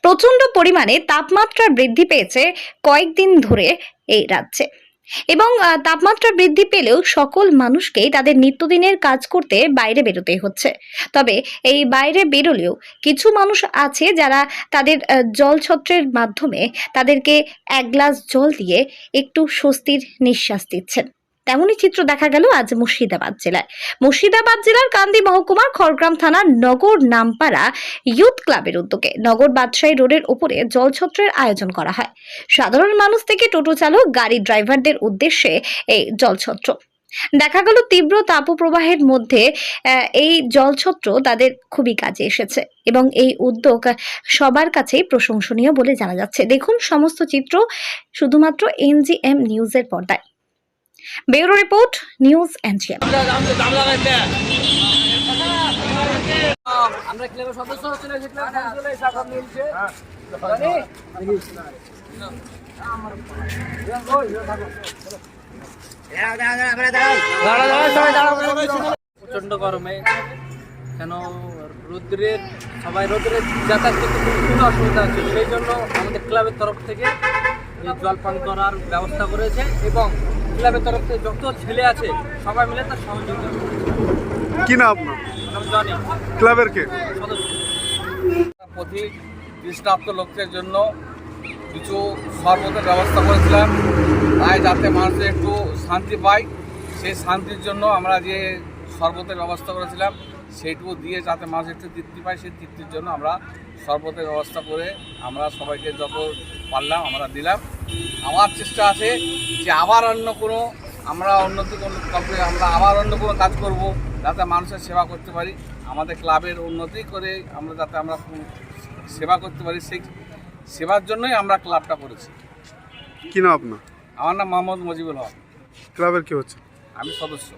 প্রচন্ড পরিমাণে তাপমাত্রা বৃদ্ধি পেয়েছে কয়েকদিন ধরে এই রাজ্যে এবং তাপমাত্রা বৃদ্ধি পেলেও সকল মানুষকেই তাদের নিত্যদিনের কাজ করতে বাইরে বেরোতে হচ্ছে। তবে এই বাইরে বেরোলেও কিছু মানুষ আছে যারা তাদের জলছত্রের মাধ্যমে তাদেরকে এক গ্লাস জল দিয়ে একটু স্বস্তির নিঃশ্বাস দিচ্ছেন। তেমনই চিত্র দেখা গেল আজ মুর্শিদাবাদ জেলার কান্দি মহকুমার খড়গ্রাম থানার নগর নামপাড়া ইউথ ক্লাবের উদ্যোগে নগর বাদশাহী রোডের উপরে জলছত্রের আয়োজন করা হয়। সাধারণ মানুষ থেকে টোটো চালক, গাড়ি ড্রাইভারদের উদ্দেশ্যে এই জলছত্র দেখা গেল। তীব্র তাপপ্রবাহের মধ্যে এই জলছত্র তাদের খুবই কাজে এসেছে এবং এই উদ্যোগ সবার কাছেই প্রশংসনীয় বলে জানা যাচ্ছে। দেখুন সমস্ত চিত্র শুধুমাত্র NGM নিউজের পর্দায়। Bureau report, news NGM। আমরা ক্লাবের সদস্য হচ্ছি না, ক্লাব চলে টাকা মিলছে প্রচন্ড গরমে কেন রোদ্রের সবাই রোদ্রের যাতায়াত করতে খুব অসুবিধা আছে, সেই জন্য আমাদের ক্লাবের তরফ থেকে এই জল পান করার ব্যবস্থা করেছে এবং ক্লাবের তরফ থেকে যত ছেলে আছে সবাই মিলে তার সহযোগিতা করেছে। কি না আপনার আমি জানি ক্লাবের কে সদস্য প্রতি তৃষ্ণার্ত লোকদের জন্য কিছু শরবতের ব্যবস্থা করেছিলাম, তাই যাতে মানুষ একটু শান্তি পায় সেই শান্তির জন্য আমরা যে শরবতের ব্যবস্থা করেছিলাম সেইটুকু দিয়ে যাতে মানুষ একটু তৃপ্তি পায়, সেই তৃপ্তির জন্য আমরা শরবতের ব্যবস্থা করে আমরা সবাইকে যত পারলাম আমরা দিলাম। আমার চেষ্টা আছে যে আবার অন্য কোনো আমরা আবার অন্য কোনো কাজ করব যাতে মানুষের সেবা করতে পারি, আমাদের ক্লাবের উন্নতি করে আমরা যাতে আমরা সেবা করতে পারি, সেই সেবার জন্যই আমরা ক্লাবটা করেছি। কি না আপনার? আমার নাম মোহাম্মদ মজিবুল হক, ক্লাবের কি হচ্ছে? আমি সদস্য।